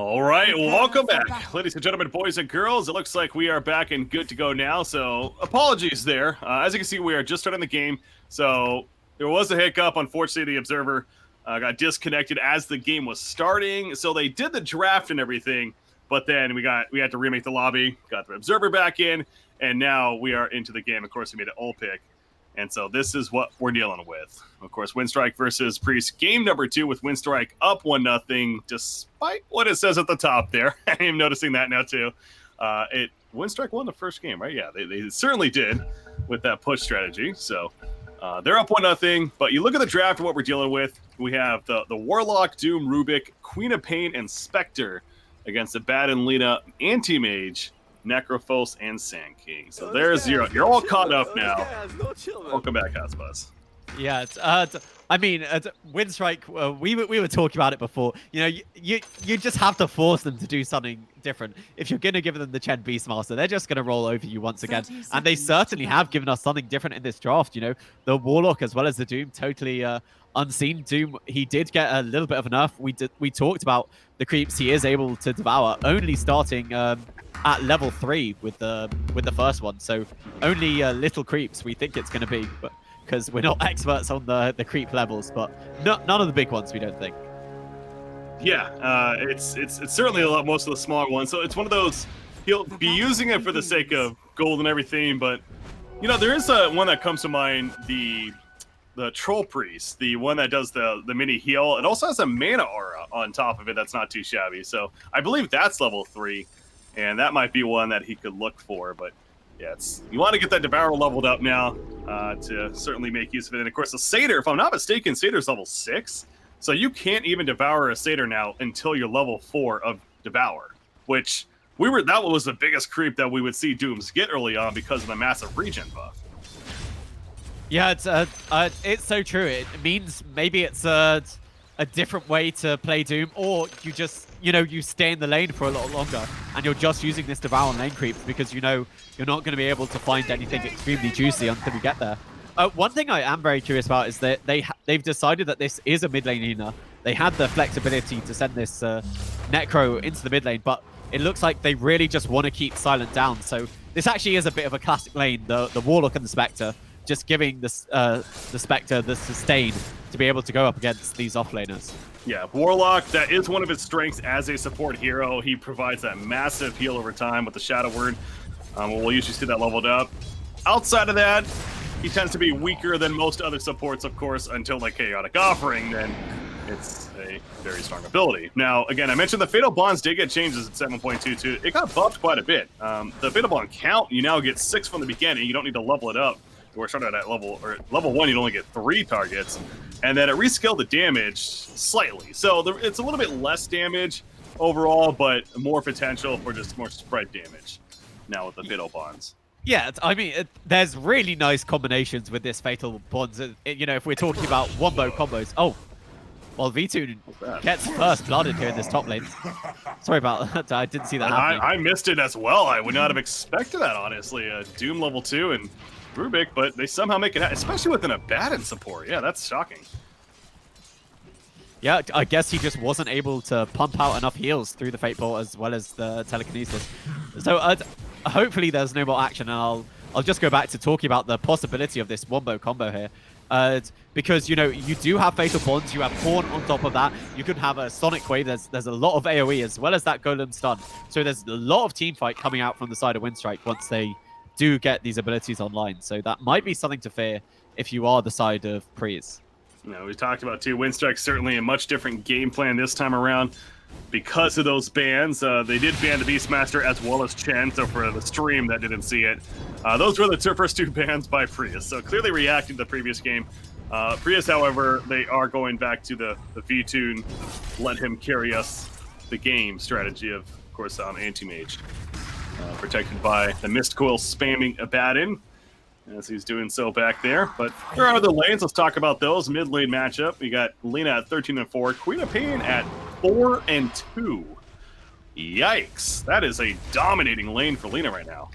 All right, welcome back, ladies and gentlemen, boys and girls. It looks like we are back and good to go now, so apologies there. As you can see, we are just starting the game, so there was a hiccup. Unfortunately, the observer got disconnected as the game was starting, so they did the draft and everything, but then we had to remake the lobby, got the observer back in, and now we are into the game. Of course, we made an ult pick. And so this is what we're dealing with. Of course, Winstrike versus Pries. Game number 2 with Winstrike up 1-0, despite what it says at the top there. I am noticing that now, too. Winstrike won the first game, right? Yeah, they certainly did with that push strategy. So they're up 1-0. But you look at the draft and what we're dealing with. We have the Warlock, Doom, Rubik, Queen of Pain, and Spectre against the Baden, Lina, Anti-Mage, Necrophos, and Sand King. So there's zero. You're all caught up now. Welcome back, Hasbuzz. Yeah, I mean, Winstrike, we were talking about it before. You know, you just have to force them to do something different. If you're going to give them the Chen Beastmaster, they're just going to roll over you once again. And they certainly have given us something different in this draft. You know, the Warlock as well as the Doom, totally unseen. Doom, he did get a little bit of a nerf. We talked about the creeps he is able to devour, only starting at level 3 with the first one. So only little creeps we think it's going to be, but because we're not experts on the creep levels, but none of the big ones we don't think. Yeah, it's certainly a lot, most of the smaller ones. So it's one of those, he'll be using it for the sake of gold and everything, but you know, there is one that comes to mind, the Troll Priest, the one that does the mini heal. It also has a mana aura on top of it that's not too shabby. So I believe that's level 3, and that might be one that he could look for. But yeah, you want to get that Devourer leveled up now to certainly make use of it. And of course, the Satyr, if I'm not mistaken, Satyr's level 6. So you can't even Devour a Satyr now until you're level 4 of Devour, which that was the biggest creep that we would see Dooms get early on because of the massive regen buff. Yeah, it's so true. It means maybe it's a different way to play Doom, or you just, you know, you stay in the lane for a lot longer and you're just using this Devour lane creep because you know you're not going to be able to find anything extremely juicy until you get there. One thing I am very curious about is that they've decided that this is a mid lane healer. They had the flexibility to send this Necro into the mid lane, but it looks like they really just want to keep Silent down. So this actually is a bit of a classic lane, the Warlock and the Spectre, just giving the Spectre the sustain to be able to go up against these offlaners. Yeah, Warlock, that is one of his strengths as a support hero. He provides that massive heal over time with the Shadow Word. We'll usually see that leveled up. Outside of that, he tends to be weaker than most other supports, of course, until like Chaotic Offering, then it's a very strong ability. Now, again, I mentioned the Fatal Bonds did get changes at 7.22. It got buffed quite a bit. The Fatal Bond count, you now get 6 from the beginning. You don't need to level it up. We're starting at level 1, you'd only get 3 targets, and then it rescaled the damage slightly. So it's a little bit less damage overall, but more potential for just more spread damage now with the Fatal Bonds. Yeah, I mean, there's really nice combinations with this Fatal Bonds. You know, if we're talking about wombo combos. Oh, well, V2 gets first blooded here in this top lane. Sorry about that. I didn't see that happening. I missed it as well. I would not have expected that, honestly. Doom level 2 and Rubik, but they somehow make it happen, especially with an Abaddon support. Yeah, that's shocking. Yeah, I guess he just wasn't able to pump out enough heals through the Fate Bolt as well as the telekinesis. So hopefully there's no more action, and I'll just go back to talking about the possibility of this wombo combo here. Because, you know, you do have Fatal Bonds, you have Horn on top of that, you could have a Sonic Wave, there's a lot of AoE as well as that Golem Stun. So there's a lot of teamfight coming out from the side of Winstrike once they do get these abilities online. So that might be something to fear if you are the side of Pries. You know, we talked about too, Winstrike certainly a much different game plan this time around because of those bans. They did ban the Beastmaster as well as Chen, so for the stream that didn't see it, those were the first 2 bans by Pries. So clearly reacting to the previous game. Pries, however, they are going back to the V-Tune, let him carry us the game strategy of course, Anti-Mage. Protected by the Mist Coil spamming Abaddon, as he's doing so back there. But there are other lanes. Let's talk about those. Mid lane matchup. We got Lina at 13-4, Queen of Pain at 4-2. Yikes. That is a dominating lane for Lina right now.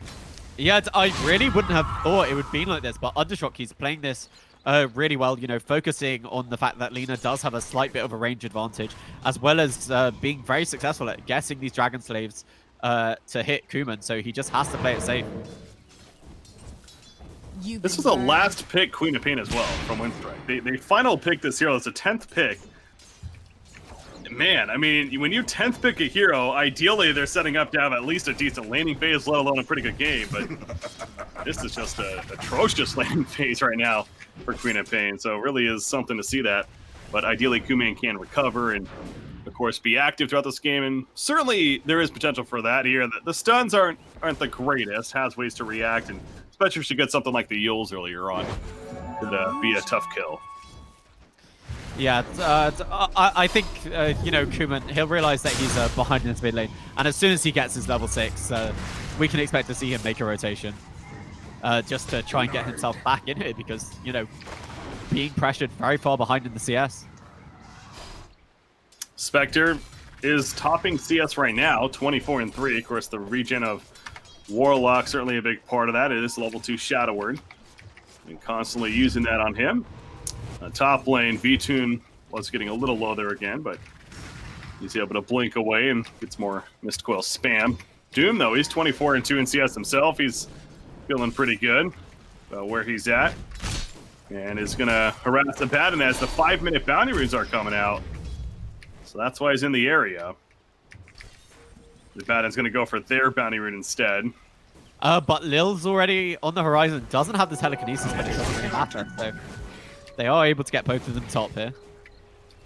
Yeah, I really wouldn't have thought it would be like this, but Undershock, he's playing this really well, you know, focusing on the fact that Lina does have a slight bit of a range advantage, as well as being very successful at guessing these Dragon Slaves to hit Kuman, so he just has to play it safe. This was a last pick Queen of Pain as well from Winstrike. They final pick this hero. It's a 10th pick. Man, I mean, when you 10th pick a hero, ideally they're setting up to have at least a decent laning phase, let alone a pretty good game. But this is just an atrocious laning phase right now for Queen of Pain. So it really is something to see that. But ideally, Kuman can recover and, of course, be active throughout this game. And certainly there is potential for that here. The stuns aren't the greatest. Has ways to react, and especially if you get something like the Yules earlier on, could be a tough kill. Yeah, I think, you know, Kuman, he'll realize that he's behind in his mid lane. And as soon as he gets his level 6, we can expect to see him make a rotation. Just to try and get himself back in here because, you know, being pressured very far behind in the CS. Spectre is topping CS right now, 24-3. Of course, the regen of Warlock, certainly a big part of that. It is level 2 Shadow Word. And constantly using that on him. Top lane, V-Tune was getting a little low there again, but he's able to blink away and gets more Mist Coil spam. Doom, though, he's 24-2 in CS himself. He's feeling pretty good about where he's at. And is going to harass the Batten as the 5-minute bounty runes are coming out. So that's why he's in the area. The Batten's going to go for their bounty rune instead. But Lil's already on the horizon. Doesn't have the telekinesis, but it doesn't really matter. So they are able to get both of them top here.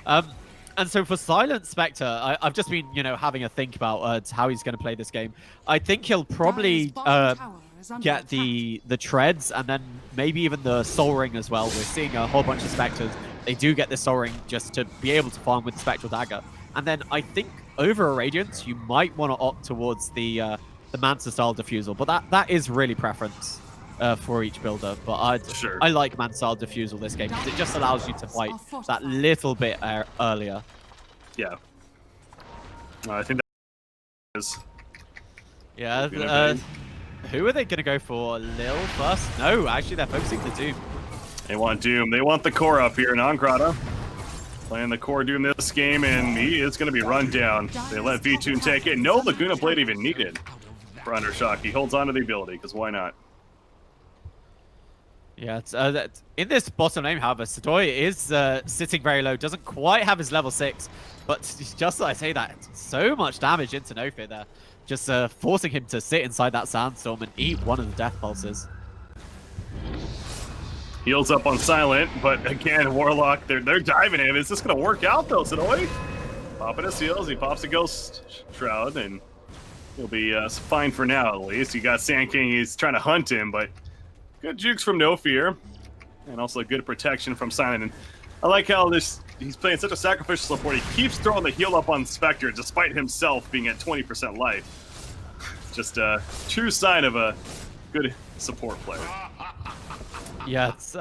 And so for Silent Spectre, I've just been, you know, having a think about how he's going to play this game. I think he'll probably get the treads and then maybe even the Soul Ring as well. We're seeing a whole bunch of Spectres. They do get the Soul Ring just to be able to farm with the Spectral Dagger. And then I think over a Radiance, you might want to opt towards the Mancer style Diffusal, but that is really preference for each builder. But I like Man style Diffusal this game because it just allows you to fight that little bit earlier. Yeah. I think that is. Yeah. Who are they going to go for? Lil first? No, actually they're focusing the Doom. They want Doom. They want the core up here. Non-Grata playing the core Doom this game, and he is going to be run down. They let V-Tune take it. No Laguna Blade even needed for Undershock. He holds on to the ability, because why not? Yeah, in this bottom lane, however, Sadoy is sitting very low. Doesn't quite have his level 6, but just as I say that, so much damage into Nofi there. Just forcing him to sit inside that Sandstorm and eat one of the Death Pulses. Heals up on Silent, but again, Warlock, they're diving him. Is this going to work out, though, Sadoy? Popping his heals, he pops a Ghost Shroud, and he'll be fine for now, at least. You got Sand King, he's trying to hunt him, but good jukes from No Fear, and also good protection from Silent. And I like how he's playing such a sacrificial support. He keeps throwing the heal up on Spectre, despite himself being at 20% life. Just a true sign of a good support player. Yeah, that's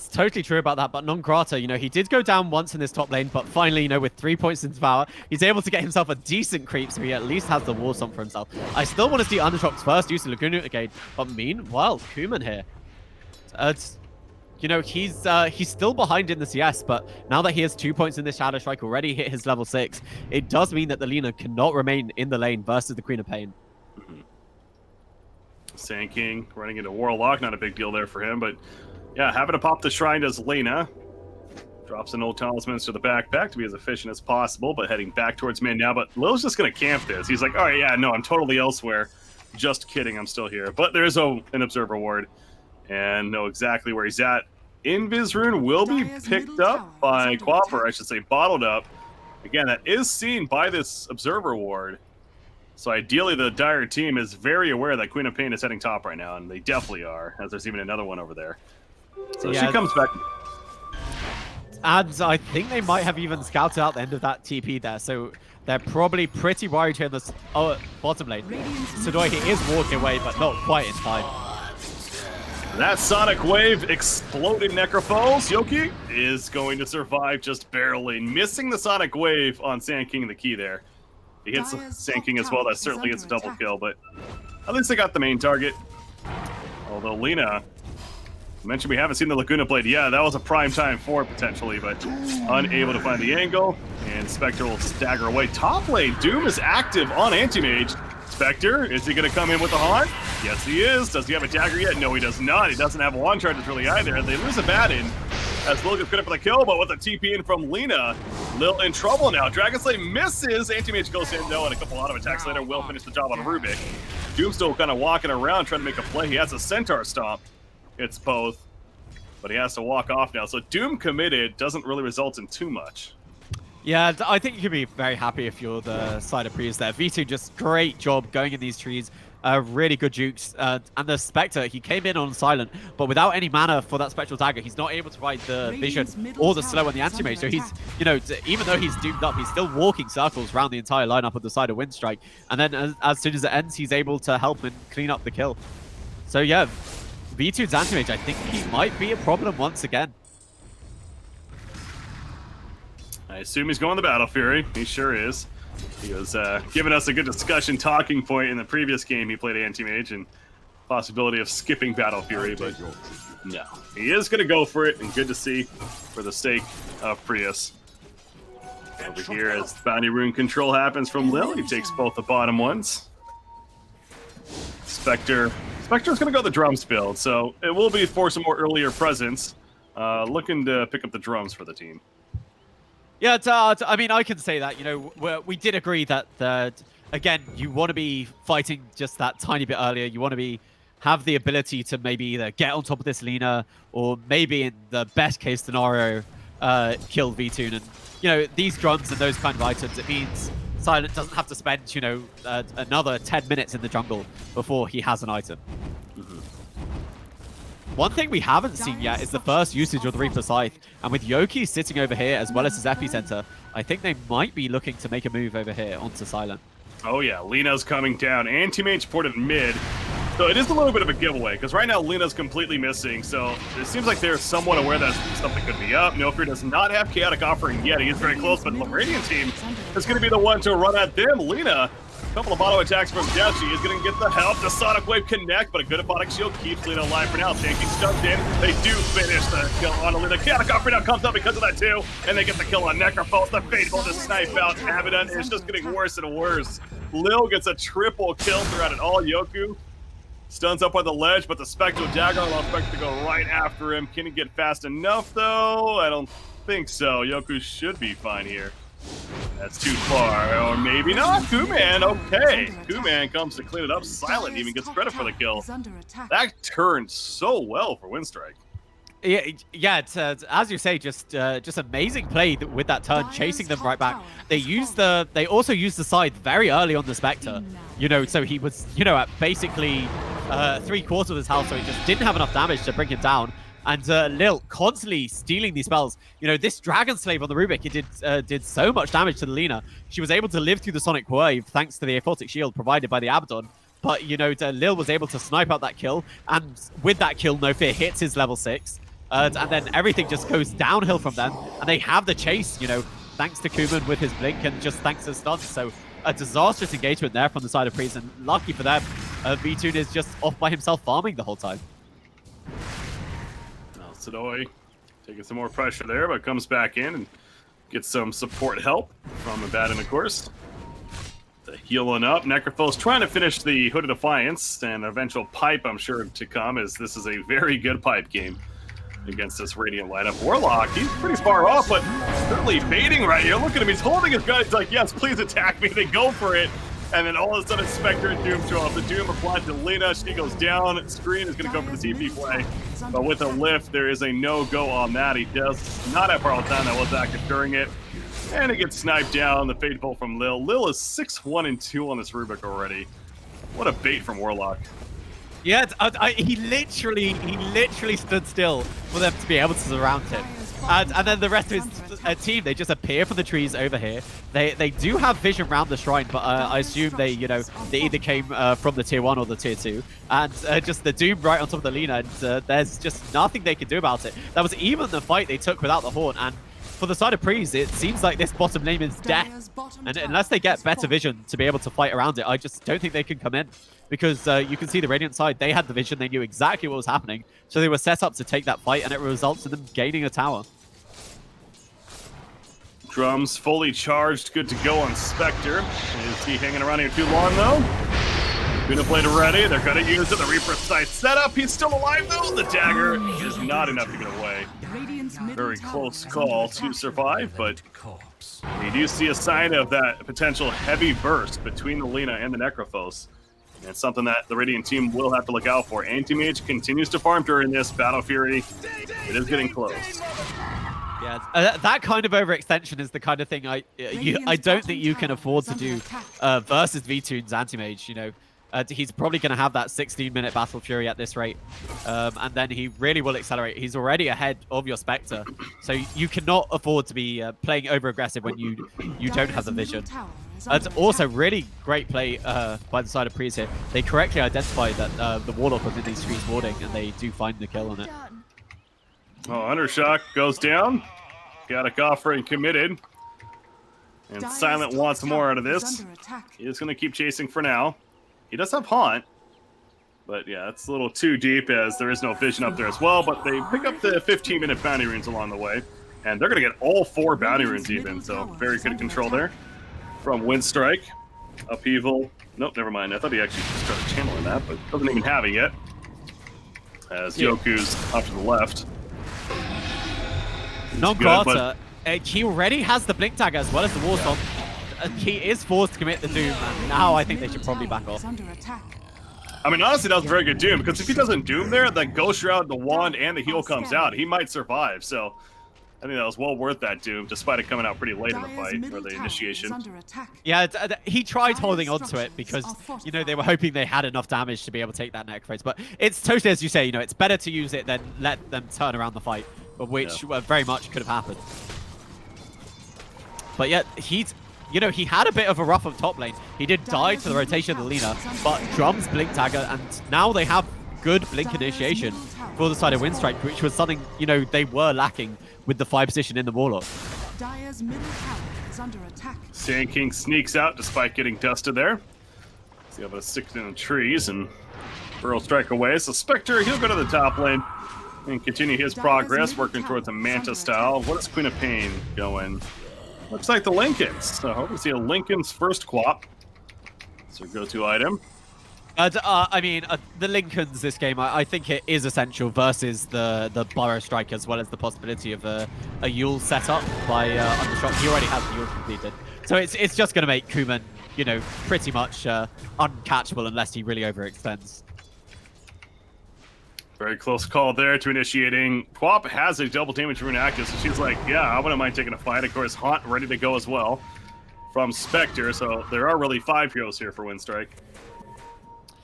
totally true about that. But Non-Grata, you know, he did go down once in this top lane, but finally, you know, with 3 points in Devour, he's able to get himself a decent creep, so he at least has the War Stomp for himself. I still want to see Undershock's first use of Laguna again, but meanwhile, Kuman here. You know, he's still behind in the CS, but now that he has 2 points in this Shadow Strike, already hit his level 6, it does mean that the Lina cannot remain in the lane versus the Queen of Pain. Sand King running into Warlock, not a big deal there for him, but yeah, having to pop the Shrine does Lena. Drops an old Talismans to the backpack to be as efficient as possible, but heading back towards mid now. But Lil's just going to camp this. He's like, all right, yeah, no, I'm totally elsewhere. Just kidding, I'm still here. But there's an Observer Ward, and know exactly where he's at. Invis Rune will be picked up by Quap, or I should say bottled up. Again, that is seen by this Observer Ward. So ideally, the Dire team is very aware that Queen of Pain is heading top right now, and they definitely are, as there's even another one over there. So yeah, she comes back. And I think they might have even scouted out the end of that TP there, so they're probably pretty worried here in this bottom lane. Sadoy, he is walking away, but not quite in time. That Sonic Wave exploded Necrophiles. Yoki is going to survive just barely, missing the Sonic Wave on Sand King, the key there. He hits Sand King as well. That certainly gets a double kill, but at least they got the main target. Although Lina mentioned we haven't seen the Laguna Blade. Yeah, that was a prime time for it potentially, but unable to find the angle. And Spectre will stagger away. Top lane, Doom is active on Anti-Mage. Spectre, is he going to come in with the Haunt? Yes, he is. Does he have a dagger yet? No, he does not. He doesn't have one charges really either. They lose a Batten as Lil gets credit for the kill, but with a TP in from Lina, Lil in trouble now. Dragon Slay misses. Anti-Mage goes in, though, and a couple auto attacks later will finish the job on Rubik. Doom still kind of walking around trying to make a play. He has a Centaur Stomp. It's both, but he has to walk off now. So Doom committed doesn't really result in too much. Yeah, I think you could be very happy if you're the side of Pries there. V2 just great job going in these trees. Really good jukes. And the Spectre, he came in on silent, but without any mana for that Spectral Dagger, he's not able to provide the vision or the slow on the Anti-Mage. So he's, you know, even though he's doomed up, he's still walking circles around the entire lineup of the side of Winstrike. And then as soon as it ends, he's able to help and clean up the kill. So yeah, V2's Anti-Mage, I think he might be a problem once again. I assume he's going to Battle Fury. He sure is. He was giving us a good discussion talking point in the previous game he played Anti-Mage and possibility of skipping Battle Fury, but no. He is going to go for it, and good to see for the sake of Prius. Over here as Bounty Rune control happens from Lil, he takes both the bottom ones. Spectre's going to go the drums build, so it will be for some more earlier presence. Looking to pick up the drums for the team. Yeah, I mean, I can say that, you know, we did agree that, again, you want to be fighting just that tiny bit earlier. You want to have the ability to maybe either get on top of this Lina or maybe in the best case scenario, kill V2. And, you know, these drums and those kind of items, it means Silent doesn't have to spend, you know, another 10 minutes in the jungle before he has an item. One thing we haven't seen yet is the first usage of the Reaper Scythe. And with Yoki sitting over here as well as his epicenter, I think they might be looking to make a move over here onto Silent. Oh yeah, Lina's coming down. Anti-Mage ported mid. So it is a little bit of a giveaway, because right now Lina's completely missing. So it seems like they're somewhat aware that something could be up. No Fear does not have Chaotic Offering yet. He is very close, but the Meridian team is going to be the one to run at them. Lina, a couple of auto attacks from Death. She is going to get the help. The Sonic Wave connect, but a good Apodic Shield keeps Lina alive for now. Tanking stunned in. They do finish the kill on Lina. Chaotic Offering now comes up because of that too, and they get the kill on Necrophos. The Fateful to snipe out Abaddon. It's just getting worse and worse. Lil gets a triple kill throughout it all. Yoku stuns up on the ledge, but the Spectral Dagger allows Spectre to go right after him. Can he get fast enough, though? I don't think so. Yoku should be fine here. That's too far, or maybe not. Kuman, okay. Kuman comes to clean it up. Silent even gets credit for the kill. That turned so well for Winstrike. Yeah, it's as you say, just amazing play with that turn, chasing them right back. They also used the scythe very early on the Spectre, you know, so he was, you know, at basically 3/4 of his health, so he just didn't have enough damage to bring him down. And Lil constantly stealing these spells. You know, this Dragon Slave on the Rubik, it did so much damage to the Lina. She was able to live through the Sonic Wave thanks to the Aphotic Shield provided by the Abaddon. But, you know, Lil was able to snipe out that kill. And with that kill, No Fear hits his level 6. And then everything just goes downhill from them. And they have the chase, you know, thanks to Kuman with his blink and just thanks to stuns. So a disastrous engagement there from the side of Pries. And lucky for them, V2 is just off by himself farming the whole time. Sadoi taking some more pressure there, but comes back in and gets some support help from Abaddon, of course. The healing up. Necrophos trying to finish the Hood of Defiance and eventual pipe, I'm sure, to come, as this is a very good pipe game against this Radiant lineup. Warlock, he's pretty far off, but certainly baiting right here. Look at him, he's holding his gun. He's like, yes, please attack me. They go for it. And then all of a sudden, Spectre and Doom show up. The Doom applied to Lina. She goes down. Screen is going to go for the TP play. But with a lift, there is a no-go on that. He does not have Parallel Time. That was active during it. And it gets sniped down. The Fade Bolt from Lil. Lil is 6-1-2 on this Rubik already. What a bait from Warlock. Yeah, he literally stood still for them to be able to surround him. And then the rest of his team, they just appear from the trees over here. They do have vision around the shrine, but I assume they either came from the tier 1 or the tier 2. And just the Doom right on top of the Lina, and there's just nothing they can do about it. That was even the fight they took without the Horn. And for the side of Pries, it seems like this bottom lane is death. And unless they get better vision to be able to fight around it, I just don't think they can come in. because you can see the Radiant side, they had the vision, they knew exactly what was happening, so they were set up to take that fight, and it results in them gaining a tower. Drums fully charged, good to go on Spectre. Is he hanging around here too long, though? Gonna play to ready. They're gonna use it. The Reaper side setup. He's still alive, though. The dagger is not enough to get away. Very close call to survive, but we do see a sign of that potential heavy burst between the Lina and the Necrophos. And it's something that the Radiant team will have to look out for. Anti-Mage continues to farm during this. Battle Fury, it is getting close. Yeah, that kind of overextension is the kind of thing I don't think you can afford to do versus V-Tune's Anti-Mage, you know. He's probably going to have that 16-minute Battle Fury at this rate, and then he really will accelerate. He's already ahead of your Spectre, so you cannot afford to be playing over-aggressive when you don't have the vision. It's also really great play by the side of Pries here. They correctly identified that the Warlock was in these trees warding, and they do find the kill on it. Oh, Undershock goes down. Got a offering committed. And Silent wants more out of this. He's going to keep chasing for now. He does have Haunt, but yeah, it's a little too deep as there is no vision up there as well, but they pick up the 15-minute bounty runes along the way, and they're going to get all 4 bounty runes even, so very good control there from Winstrike. Upheaval. Nope, never mind. I thought he actually just started channeling that, but doesn't even have it yet. As Yoku's off to the left. Non-Grata, he already has the Blink Tag as well as the Warstorm. He is forced to commit the Doom, and now I think they should probably back off. I mean, honestly, that was a very good Doom, because if he doesn't Doom there, the Ghost Shroud, the Wand, and the heal comes out. He might survive, so I think that was well worth that Doom, despite it coming out pretty late in the fight, or the initiation. Yeah, he tried holding on to it because, you know, they were hoping they had enough damage to be able to take that Necrophos, but it's totally, as you say, you know, it's better to use it than let them turn around the fight, which very much could have happened. But yeah, you know, he had a bit of a rough of top lane. He did die to the rotation of the Lina, but Drums Blink Dagger, and now they have good Blink initiation for the side of Winstrike, which was something, you know, they were lacking with the 5 position in the Warlock. Dire's middle tower is under attack. Sand King sneaks out despite getting dusted there. See able to stick in the trees and Burrow strike away. So Spectre, he'll go to the top lane and continue his progress, working towards a Manta style. What is Queen of Pain going? Looks like the Lincolns. So I hope we see a Lincoln's first quap. It's our go-to item. I mean, the Lincolns this game, I think it is essential versus the Burrow Strike, as well as the possibility of a Yule setup by Undershot. He already has the Yule completed. So it's just going to make Kuman, you know, pretty much uncatchable unless he really overextends. Very close call there to initiating. Quap has a double damage rune active, so she's like, yeah, I wouldn't mind taking a fight. Of course, Haunt ready to go as well from Spectre, so there are really 5 heroes here for Winstrike.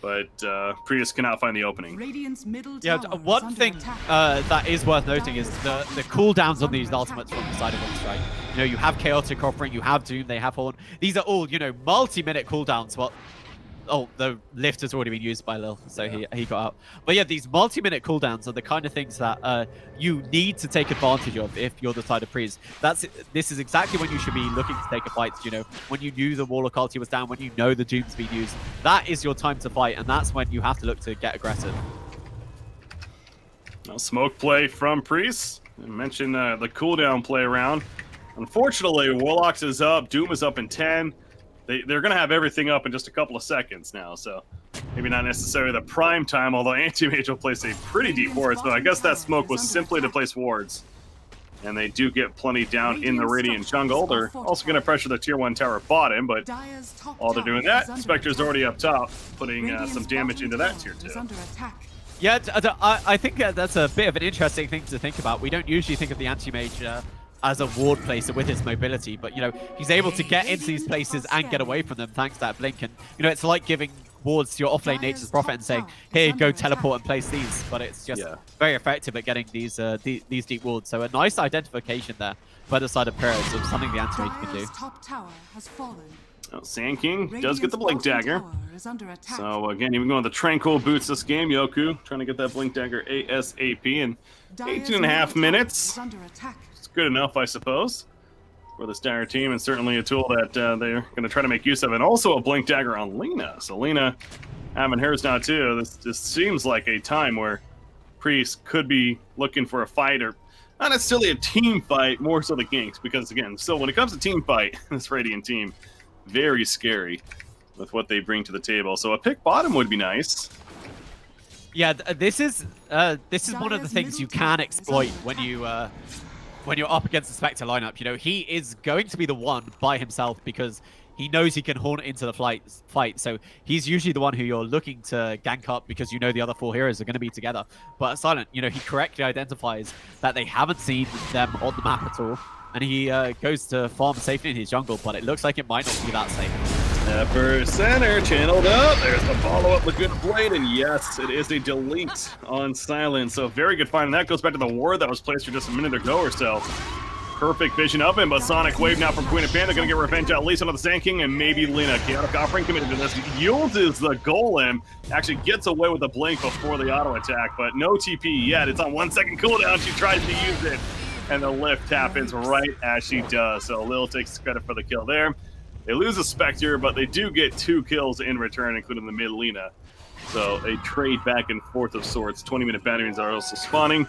But Pries cannot find the opening. One thing that is worth noting is the cooldowns on these ultimates from the side of Winstrike. You know, you have Chaotic Offering, you have Doom, they have Haunt. These are all, you know, multi-minute cooldowns. Well, oh, the lift has already been used by Lil, so he got out. But yeah, these multi-minute cooldowns are the kind of things that you need to take advantage of if you're the side of Pries. This is exactly when you should be looking to take a fight, you know, when you knew the Warlock ulti was down, when you know the Doom's been used. That is your time to fight, and that's when you have to look to get aggressive. Now, smoke play from Pries. I mentioned the cooldown play around. Unfortunately, Warlocks is up, Doom is up in 10. They're going to have everything up in just a couple of seconds now, so maybe not necessarily the prime time, although Anti-Mage will place a pretty deep ward, so I guess that smoke was simply to place wards. And they do get plenty down in the Radiant jungle. They're also going to pressure the tier 1 tower bottom, but while they're doing that, Spectre's already up top, putting some damage into that tier 2. Yeah, I think that's a bit of an interesting thing to think about. We don't usually think of the Anti-Mage as a ward placer with his mobility, but you know, he's able to get into these places and get away from them thanks to that blink. And you know, it's like giving wards to your offlane Nature's Prophet and saying, here, go teleport and place these, but it's just very effective at getting these deep wards. So a nice identification there by the side of Pries of something the Anti-Mage can do. Oh, Sand King does get the Blink Dagger. So again, even going with the Tranquil boots this game, Yoku trying to get that Blink Dagger ASAP in 18.5 minutes. Good enough, I suppose, for the Dire team, and certainly a tool that they're going to try to make use of, and also a Blink Dagger on Lina. So Lina having hers now too. This just seems like a time where Pries could be looking for a fight, or not necessarily a team fight, more so the ganks, because again, so when it comes to team fight, this Radiant team, very scary with what they bring to the table. So a pick bottom would be nice. Yeah, this is one of the things you can exploit when you're up against the Spectre lineup. You know, he is going to be the one by himself because he knows he can horn it into the fight. So he's usually the one who you're looking to gank up because you know the other 4 heroes are going to be together. But Silent, you know, he correctly identifies that they haven't seen them on the map at all, and he goes to farm safely in his jungle. But it looks like it might not be that safe. Upper center, channeled up. There's the follow-up with good blade, and yes, it is a delete on Silent. So very good find, and that goes back to the ward that was placed here just a minute ago or so. Perfect vision of him, but Sonic Wave now from Queen of Pain. They're going to get revenge at least on the Sand King and maybe Lina. Chaotic Offering committed to this. Uses the Golem. Actually gets away with the blink before the auto attack, but no TP yet. It's on 1 second cooldown. She tries to use it, and the lift happens right as she does. So Lil takes credit for the kill there. They lose a Spectre, but they do get 2 kills in return, including the mid Lina. So a trade back and forth of sorts. 20-minute batteries are also spawning.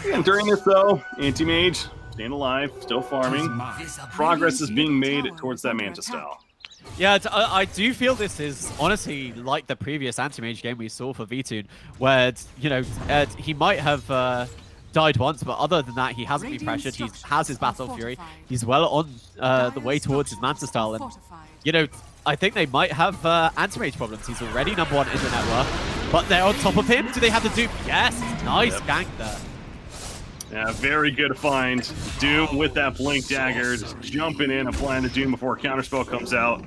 And during this, though, Anti-Mage staying alive, still farming. Progress is being made towards that Manta style. Yeah, I do feel this is honestly like the previous Anti-Mage game we saw for Vtoon, where, you know, he might have died once, but other than that, he hasn't been pressured. He has his Battle Fury. He's well on the way towards his Manta style, and, you know, I think they might have Anti-Mage problems. He's already #1 in the network, but they're on top of him. Do they have the Doom? Yes, nice gank there. Yeah, very good find. Doom with that Blink Dagger, just jumping in, applying the Doom before Counterspell comes out.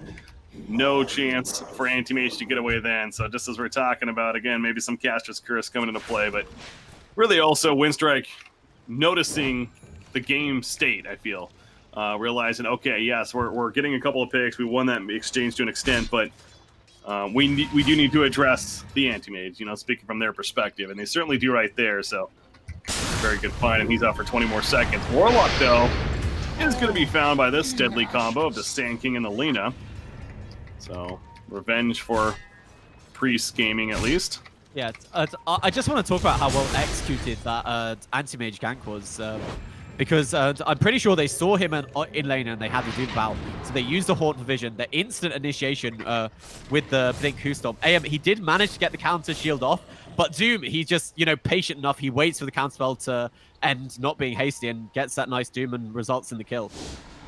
No chance for Anti-Mage to get away then. So just as we're talking about, again, maybe some Caster's Curse coming into play, but really also Winstrike noticing the game state, I feel. Realizing, okay, yes, we're getting a couple of picks. We won that exchange to an extent, but we do need to address the Anti-Mage, you know, speaking from their perspective, and they certainly do right there. So very good find, and he's out for 20 more seconds. Warlock, though, is going to be found by this deadly combo of the Sand King and the Lina. So, revenge for Priest Gaming, at least. Yeah, I just want to talk about how well executed that Anti-Mage gank was. Because I'm pretty sure they saw him in lane and they had to do the battle. So they used the Haunt Vision, the instant initiation with the Blink Q-Stomp. He did manage to get the counter shield off, but Doom, he's just, you know, patient enough. He waits for the counter spell to end, not being hasty, and gets that nice Doom and results in the kill.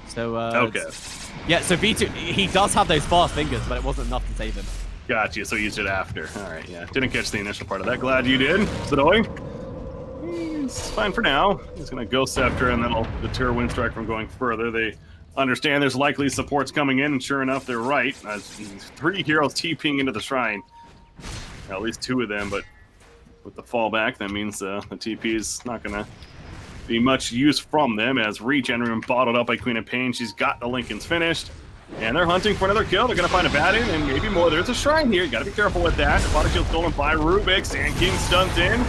So, okay. Yeah, so V2, he does have those fast fingers, but it wasn't enough to save him. Gotcha, so he used it after. All right, yeah. Didn't catch the initial part of that. Glad you did. Zidoi. It's fine for now. He's going to Ghost Scepter, and that'll deter Winstrike from going further. They understand there's likely supports coming in, and sure enough, they're right. 3 heroes TPing into the Shrine. At least 2 of them, but with the fallback, that means the TP is not going to be much use from them, as Regen Room bottled up by Queen of Pain. She's got the Lincolns finished, and they're hunting for another kill. They're going to find a bat in, and maybe more. There's a Shrine here. You got to be careful with that. The body shield stolen by Rubik. Sand King stuns in.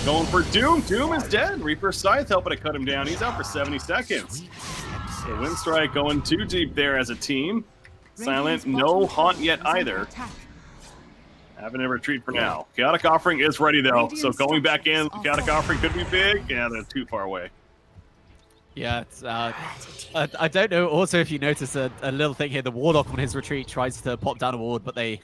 Going for Doom. Doom is dead. Reaper Scythe helping to cut him down. He's out for 70 seconds. So Winstrike going too deep there as a team. Silent, no Haunt yet either. Having a retreat for now. Chaotic Offering is ready though. So going back in, Chaotic Offering could be big. Yeah, they're too far away. Yeah, it's, I don't know also if you notice a little thing here. The Warlock on his retreat tries to pop down a ward, but they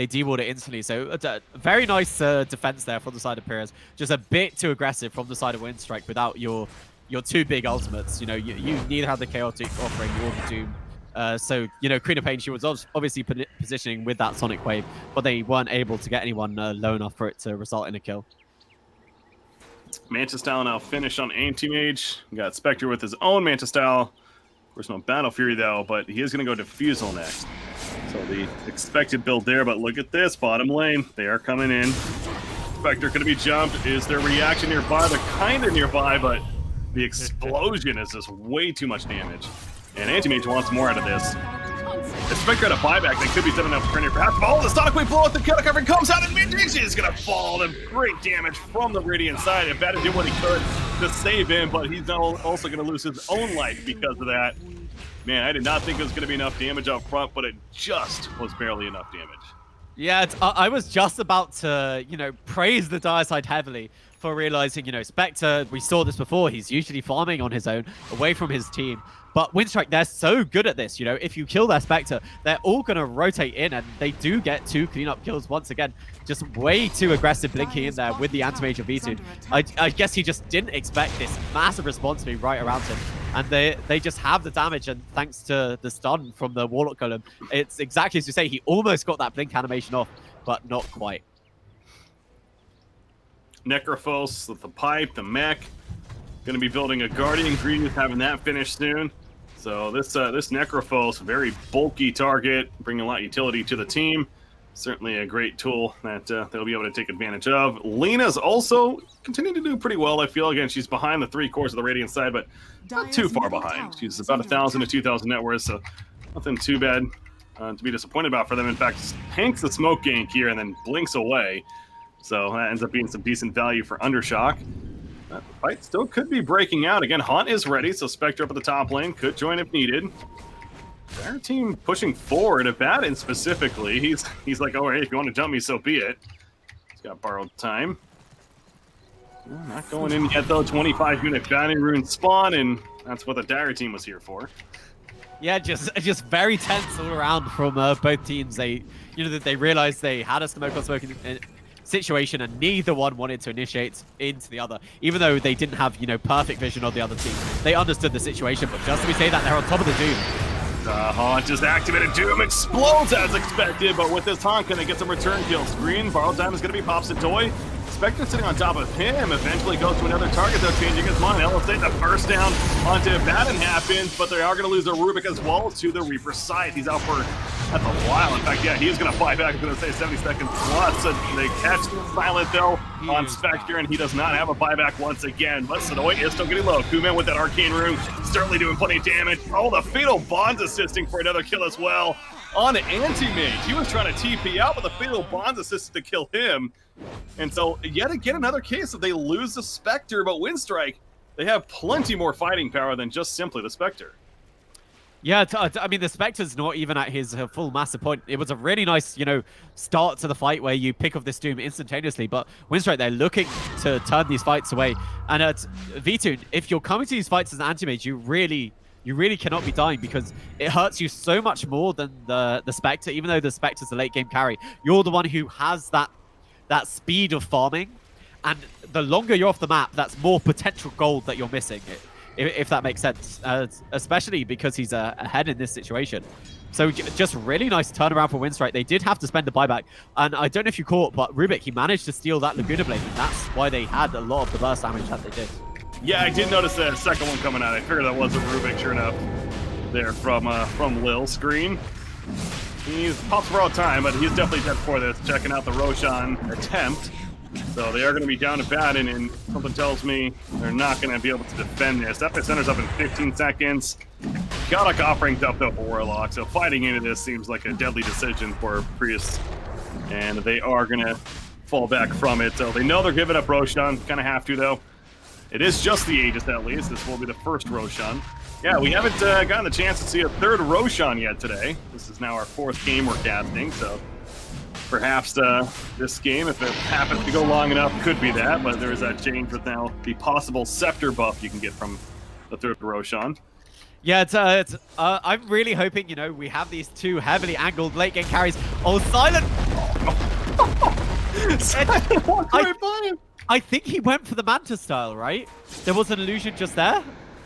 deward it instantly. So a very nice defense there from the side of Pries. Just a bit too aggressive from the side of Winstrike without your 2 big ultimates. You know, you neither have the Chaotic Offering or the Doom. So, you know, Queen of Pain, she was obviously positioning with that Sonic Wave, but they weren't able to get anyone low enough for it to result in a kill. Manta Style now finished on Anti-Mage. We got Spectre with his own Manta Style. Of course, no Battle Fury though, but he is going to go Diffusal next. So the expected build there, but look at this, bottom lane. They are coming in. Spectre going to be jumped. Is their reaction nearby? They're kind of nearby, but the explosion is just way too much damage. And Anti-Mage wants more out of this. If Spectre had a buyback, they could be setting up for Premier. Perhaps all the Sonic Wave blow out, the Chaotic Offering comes out, and Midrange is going to fall. The great damage from the Radiant side. And Batter did what he could to save him, but he's now also going to lose his own life because of that. Man, I did not think it was going to be enough damage up front, but it just was barely enough damage. Yeah, I was just about to, praise the dire side heavily for realizing, Spectre, we saw this before, he's usually farming on his own, away from his team. But Winstrike, they're so good at this, if you kill their Spectre, they're all going to rotate in, and they do get 2 cleanup kills once again. Just way too aggressive blinking in there with the anti-mage of V2. I guess he just didn't expect this massive response to be right around him. And they just have the damage, and thanks to the stun from the Warlock Golem, it's exactly as you say, he almost got that blink animation off, but not quite. Necrophos with the pipe, the mech. Going to be building a Guardian Greaves, having that finished soon. So this Necrophos, very bulky target, bringing a lot of utility to the team. Certainly a great tool that they'll be able to take advantage of. Lena's also continuing to do pretty well, I feel. Again, she's behind the 3 cores of the Radiant side, but not too far behind. She's about 1,000 to 2,000 net worth, so nothing too bad to be disappointed about for them. In fact, hanks the smoke gank here and then blinks away. So that ends up being some decent value for Undershock. The fight still could be breaking out. Again, Haunt is ready, so Spectre up at the top lane could join if needed. Their team pushing forward. Abaddon specifically, he's like, oh, hey, if you want to jump me, so be it. He's got borrowed time. Not going in yet, though. 25-unit bounty rune spawn, and that's what the Dire team was here for. Yeah, just very tense all around from both teams. They realized they had a smoke on smoke situation, and neither one wanted to initiate into the other, even though they didn't have perfect vision of the other team. They understood the situation, but just as we say that, they're on top of the Doom. Haunt just activated. Doom explodes as expected, but with this Haunt, can they get some return kills? Green, borrowed time is going to be Pops and Toy. Spectre sitting on top of him, eventually goes to another target, though, changing his mind. LSA, the first down onto Abaddon happens, but they are going to lose their Rubik as well to the Reaper's side. He's out for, that's a while. In fact, yeah, he's going to fly back. I'm going to say 70 seconds plus. So they catch Silent, though, on Spectre, and he does not have a buyback once again. But Sonoy is still getting low. Kuman with that Arcane Rune, certainly doing plenty of damage. Oh, the Fatal Bond's assisting for another kill as well on Anti-Mage. He was trying to TP out, but the Fatal Bond's assisted to kill him. And so, yet again, another case of they lose the Spectre, but Winstrike, they have plenty more fighting power than just simply the Spectre. Yeah, I mean, the Spectre's not even at his full massive point. It was a really nice, start to the fight where you pick off this Doom instantaneously, but Winstrike, they're looking to turn these fights away. And at V2, if you're coming to these fights as an anti-mage, you really cannot be dying, because it hurts you so much more than the Spectre. Even though the Spectre's a late game carry, you're the one who has that speed of farming, and the longer you're off the map, that's more potential gold that you're missing, if that makes sense, especially because he's ahead in this situation. So just really nice turnaround for Winstrike. They did have to spend the buyback, and I don't know if you caught, but Rubik, he managed to steal that Laguna Blade, and that's why they had a lot of the burst damage that they did. Yeah, I did notice that second one coming out. I figured that was a Rubik, sure enough, there from Lil's screen. He's pops for all time, but he's definitely dead for this. Checking out the Roshan attempt. So they are going to be down to Baden, and something tells me they're not going to be able to defend this. Epicenter's up in 15 seconds. Godok offering's up, though, for Warlock. So fighting into this seems like a deadly decision for Pries. And they are going to fall back from it. So they know they're giving up Roshan. Kind of have to, though. It is just the Aegis, at least. This will be the first Roshan. Yeah, we haven't gotten the chance to see a third Roshan yet today. This is now our 4th game we're casting, so perhaps this game, if it happens to go long enough, could be that, but there is that change with now the possible Scepter buff you can get from the third Roshan. Yeah, I'm really hoping, we have these 2 heavily angled late game carries. Oh, Silent! I think he went for the Manta style, right? There was an illusion just there?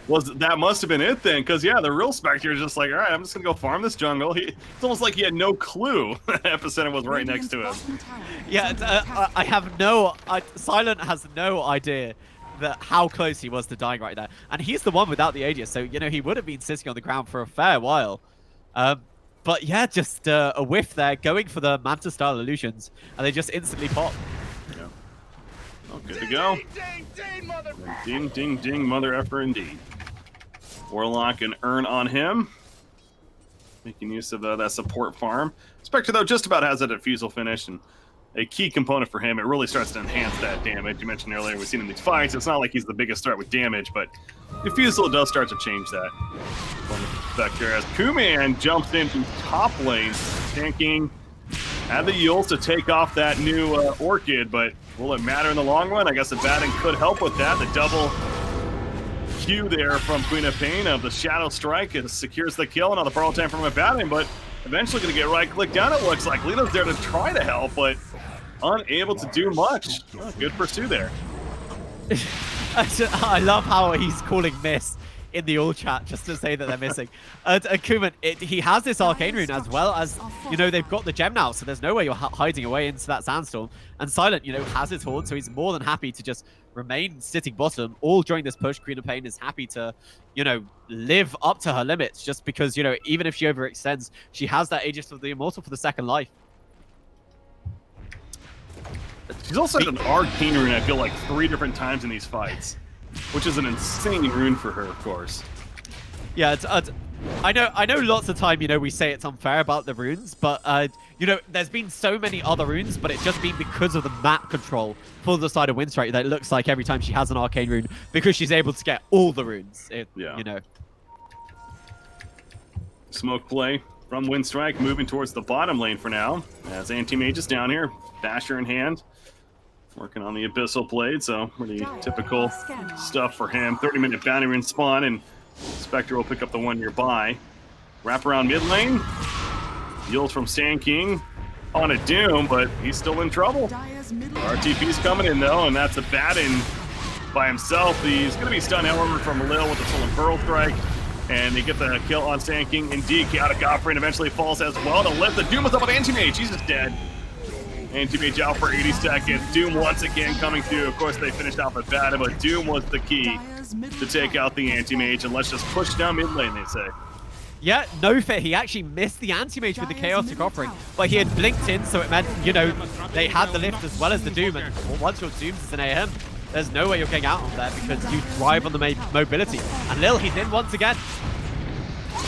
That must have been it then, because yeah, the real Spectre is just like, all right, I'm just gonna go farm this jungle. It's almost like he had no clue Epicenter was right next to him. Yeah, Silent has no idea that how close he was to dying right there, and he's the one without the Aegis, so he would have been sitting on the ground for a fair while. But yeah, just a whiff there, going for the Manta style illusions, and they just instantly pop. Yeah. Oh, good to go. Ding, ding, ding, mother effer indeed. Warlock and Earn on him. Making use of that support farm. Spectre, though, just about has that defusal finished, and a key component for him. It really starts to enhance that damage. You mentioned earlier, we've seen in these fights, it's not like he's the biggest threat with damage, but defusal does start to change that. Spectre as Kuman jumps into top lane, tanking Had the Yules to take off that new Orchid, but will it matter in the long run? I guess the batting could help with that. The double Q there from Queen of Pain of the Shadow Strike. It secures the kill. Another borrow time from a batting, but eventually going to get right-clicked down, it looks like. Lito's there to try to help, but unable to do much. Oh, good pursue there. I love how he's calling miss in the all chat just to say that they're missing. Kuman, he has this arcane rune as well as, you know, they've got the gem now, so there's no way you're hiding away into that sandstorm. And Silent, you know, has his horn, so he's more than happy to just remain sitting bottom all during this push. Queen of Pain is happy to, you know, live up to her limits just because, you know, even if she overextends, she has that Aegis of the Immortal for the second life. She's also had an arcane rune, I feel like, 3 different times in these fights, which is an insane rune for her, of course. Yeah, I know lots of time, you know, we say it's unfair about the runes, but, you know, there's been so many other runes, but it's just been because of the map control for the side of Winstrike that it looks like every time she has an arcane rune, because she's able to get all the runes, yeah. You know. Smoke play from Winstrike, moving towards the bottom lane for now, as Anti-Mage is down here, Basher in hand. Working on the Abyssal Blade, so pretty typical stuff for him. 30-minute bounty rune spawn, and Spectre will pick up the one nearby. Wrap around mid lane. Yields from Sand King on a Doom, but he's still in trouble. RTP's coming in, though, and that's a Batten by himself. He's going to be stunned, however, from Lil with the Soul and Pearl Strike, and they get the kill on Sand King. Indeed, Chaotic Offering eventually falls as well to lift. The Doom is up with Anti-Mage. He's just dead. Anti-Mage out for 80 seconds. Doom once again coming through. Of course, they finished off with Batten, but Doom was the key to take out the Anti-Mage, and let's just push down mid lane, they say. Yeah, no fair. He actually missed the Anti-Mage with the Chaotic Offering, but he had blinked in, so it meant, you know, they had the lift as well as the Doom, and once your Doom's is an AM, there's no way you're getting out of there because you thrive on the mobility. And Lil, he's in once again.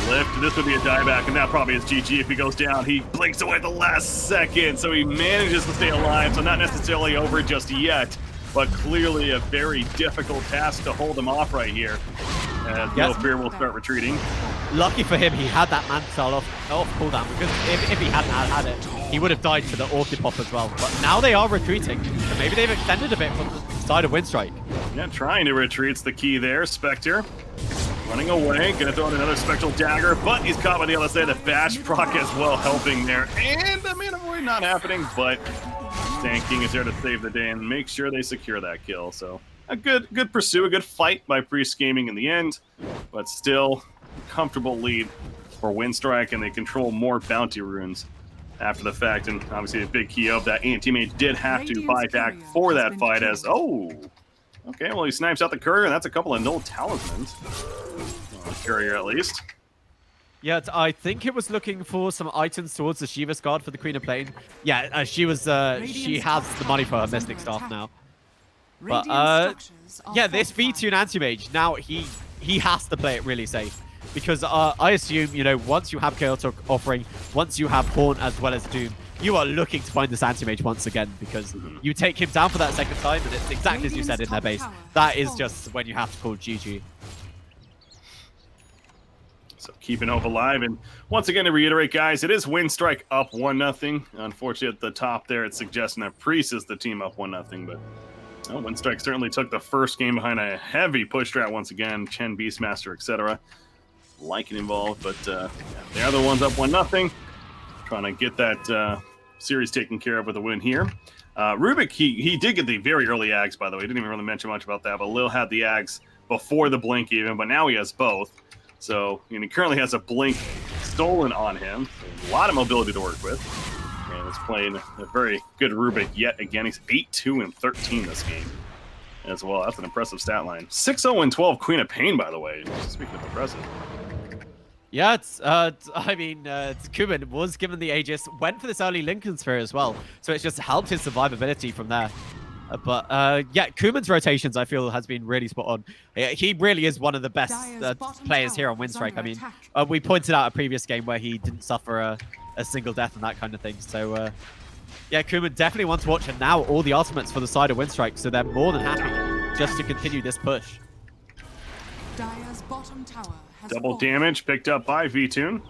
Lift, this would be a dieback, and that probably is GG if he goes down. He blinks away at the last second, so he manages to stay alive, so not necessarily over just yet, but clearly a very difficult task to hold him off right here. As No Fear will start retreating. Lucky for him, he had that Mantle off cooldown, because if he hadn't had it, he would have died to the Orchid Pop as well. But now they are retreating, so maybe they've extended a bit from the side of Winstrike. Yeah, trying to retreat's the key there. Spectre running away, gonna throw in another Spectral Dagger, but he's caught by the other side. The Bash proc as well helping there. And I mean, avoid not happening, but Sand King is there to save the day and make sure they secure that kill. So a good pursuit, a good fight by Pries Gaming in the end, but still comfortable lead for Winstrike, and they control more bounty runes after the fact. And obviously a big key of that Anti-Mage did have to buy back for that fight as, okay, well, he snipes out the Courier, and that's a couple of null talismans. Well, Courier, at least. Yeah, I think it was looking for some items towards the Shiva's Guard for the Queen of Pain. Yeah, she has the money for her Mystic Staff now. But, yeah, this V2 Anti-Mage, now he has to play it really safe. Because I assume, you know, once you have Chaotic Offering, once you have Haunt as well as Doom, you are looking to find this Anti-Mage once again, because you take him down for that second time, and it's exactly as you said in their base. That is just when you have to call GG. So keeping hope alive, and once again to reiterate, guys, it is Winstrike up 1-0. Unfortunately, at the top there, it's suggesting that Pries is the team up 1-0, but Winstrike certainly took the first game behind a heavy push strat once again. Chen, Beastmaster, etc. Liking involved, but they are the ones up 1-0. Trying to get that series taken care of with a win here. Rubik, he did get the very early Ags, by the way. Didn't even really mention much about that, but Lil had the Ags before the Blink even, but now he has both. So, and he currently has a Blink stolen on him. So a lot of mobility to work with. And is playing a very good Rubik yet again. He's 8-2-13 this game as well. That's an impressive stat line. 6-0-12 Queen of Pain, by the way. Speaking of impressive. Yeah, I mean, Kuman was given the Aegis, went for this early Lincoln Sphere as well, so it's just helped his survivability from there. But yeah, Kuman's rotations, I feel, has been really spot on. He really is one of the best players here on Winstrike. I mean, we pointed out a previous game where he didn't suffer a single death and that kind of thing. So yeah, Kuman definitely wants to watch, and now all the ultimates for the side of Winstrike, so they're more than happy just to continue this push. Dire's bottom tower has Double fallen. damage picked up by V-Tune.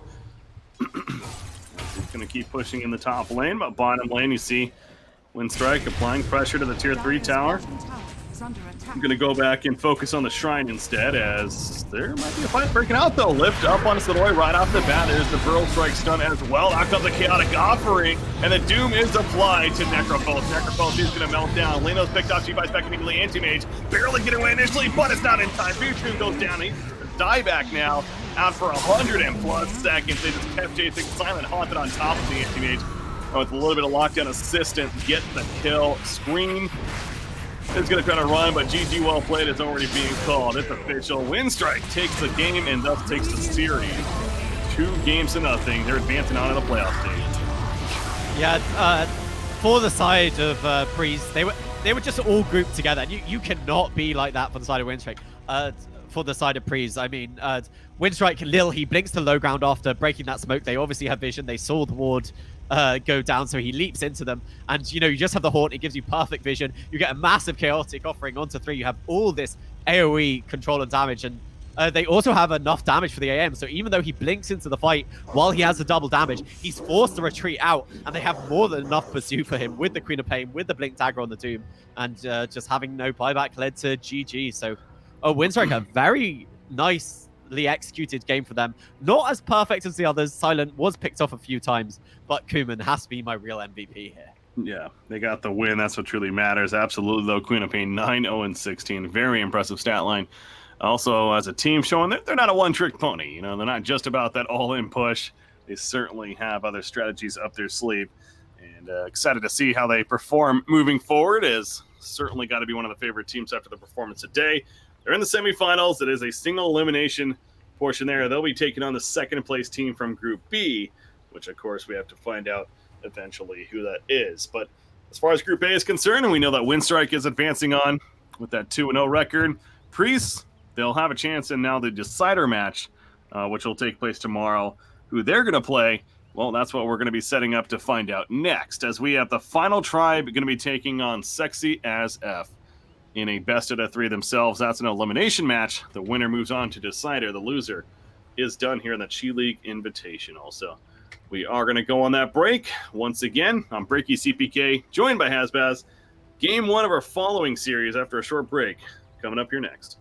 going to keep pushing in the top lane, but bottom lane, you see Winstrike applying pressure to the tier 3 tower. I'm going to go back and focus on the shrine instead, as there might be a fight breaking out, though. Lift up on Saloy right off the bat. There's the Burl Strike stun as well. Knocked up the Chaotic Offering, and the Doom is applied to Necropulse. Necropulse is going to melt down. Leno's picked off. She buys back immediately. Anti-Mage barely getting away initially, but it's not in time. Future goes down. He's die back now, out for 100+ seconds. They just kept chasing. Silent Haunted on top of the Anti-Mage. With a little bit of lockdown assistant, get the kill. Scream is going to try to run, but GG well played is already being called. It's official. Winstrike takes the game and thus takes the series. 2-0. They're advancing on to the playoff stage. Yeah, for the side of Pries, they were just all grouped together. And you cannot be like that for the side of Winstrike. For the side of Pries, I mean, Winstrike, Lil, he blinks to low ground after breaking that smoke. They obviously have vision. They saw the ward go down, so he leaps into them. And, you know, you just have the Haunt. It gives you perfect vision. You get a massive Chaotic Offering onto 3. You have all this AoE control and damage. And they also have enough damage for the AM. So even though he blinks into the fight while he has the double damage, he's forced to retreat out. And they have more than enough pursuit for him with the Queen of Pain, with the Blink Dagger on the Doom. And just having no buyback led to GG. So, Winstrike, a very nicely executed game for them. Not as perfect as the others. Silent was picked off a few times, but Kuman has to be my real MVP here. Yeah, they got the win. That's what truly matters. Absolutely, though. Queen of Pain 9-0-16. Very impressive stat line. Also, as a team, showing that they're not a one-trick pony. You know, they're not just about that all-in push. They certainly have other strategies up their sleeve. And excited to see how they perform moving forward. Is certainly got to be one of the favorite teams after the performance today. They're in the semifinals. It is a single elimination portion there. They'll be taking on the second-place team from Group B, which, of course, we have to find out eventually who that is. But as far as Group A is concerned, and we know that Winstrike is advancing on with that 2-0 record, Pries, they'll have a chance in now the decider match, which will take place tomorrow. Who they're going to play, well, that's what we're going to be setting up to find out next, as we have the final tribe going to be taking on Sexy as F in a best-of-3 themselves. That's an elimination match. The winner moves on to decider. The loser is done here in the Chi League Invitational. So we are going to go on that break. Once again, I'm Breaky CPK, joined by Hasbaz. Game 1 of our following series after a short break coming up here next.